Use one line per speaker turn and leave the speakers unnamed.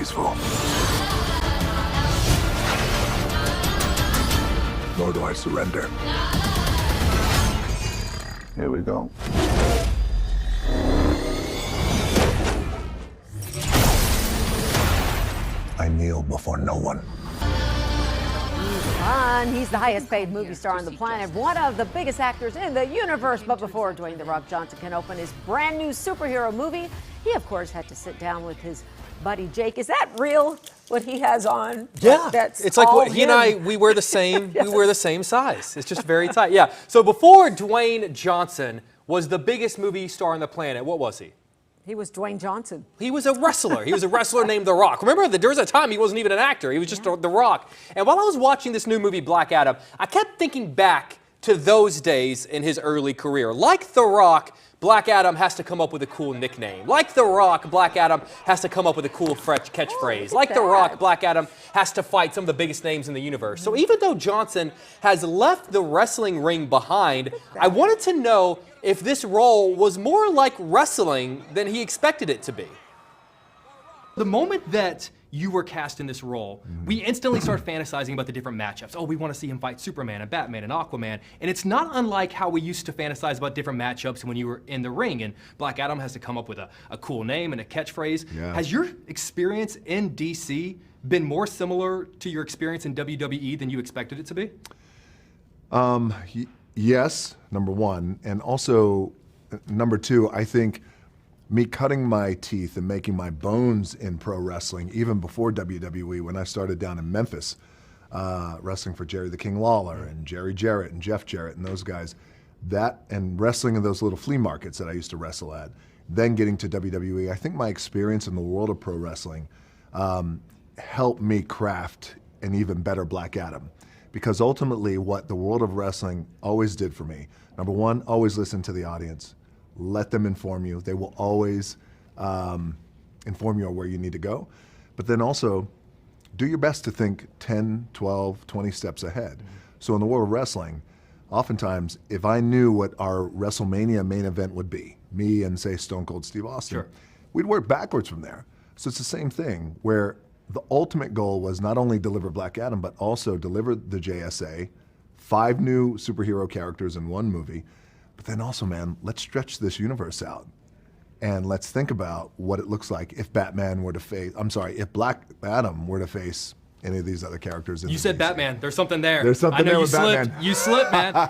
peaceful. Nor do I surrender. Here we go. I kneel before no one.
Fun. He's the highest paid movie star on the planet, one of the biggest actors in the universe. But before Dwayne "The Rock" Johnson can open his brand new superhero movie, he of course had to sit down with his buddy Jake. Is that real, what he has on?
Yeah,
That's
it's like
all
what, he and I, we wear the same, we wear the same size. It's just very tight. Yeah, so before Dwayne Johnson was the biggest movie star on the planet, what was he?
He was Dwayne Johnson.
He was a wrestler. He was a wrestler named The Rock. Remember, there was a time he wasn't even an actor. He was just The Rock. And while I was watching this new movie, Black Adam, I kept thinking back to those days in his early career. Like The Rock, Black Adam has to come up with a cool nickname. Like The Rock, Black Adam has to come up with a cool catchphrase. Like The Rock, Black Adam has to fight some of the biggest names in the universe. So even though Johnson has left the wrestling ring behind, I wanted to know if this role was more like wrestling than he expected it to be.
The moment that you were cast in this role, we instantly start fantasizing about the different matchups. Oh, we want to see him fight Superman and Batman and Aquaman. And it's not unlike how we used to fantasize about different matchups when you were in the ring. And Black Adam has to come up with a cool name and a catchphrase.
Yeah.
Has your experience in DC been more similar to your experience in WWE than you expected it to be?
Yes, number one. And also, number two, I think me cutting my teeth and making my bones in pro wrestling, even before WWE, when I started down in Memphis, wrestling for Jerry the King Lawler and Jerry Jarrett and Jeff Jarrett and those guys, that and wrestling in those little flea markets that I used to wrestle at, then getting to WWE, I think my experience in the world of pro wrestling helped me craft an even better Black Adam. Because ultimately what the world of wrestling always did for me, number one, always listen to the audience. Let them inform you. They will always inform you on where you need to go. But then also, do your best to think 10, 12, 20 steps ahead. So in the world of wrestling, oftentimes, if I knew what our WrestleMania main event would be, me and say Stone Cold Steve Austin, we'd work backwards from there. So it's the same thing where the ultimate goal was not only deliver Black Adam, but also deliver the JSA, 5 new superhero characters in one movie. But then also, man, let's stretch this universe out. And let's think about what it looks like if Batman were to face, if Black Adam were to face any of these other characters.
You said
DC.
Batman. There's something there.
There's something
I know
there
you
with
slipped.
Batman.
You slipped, man.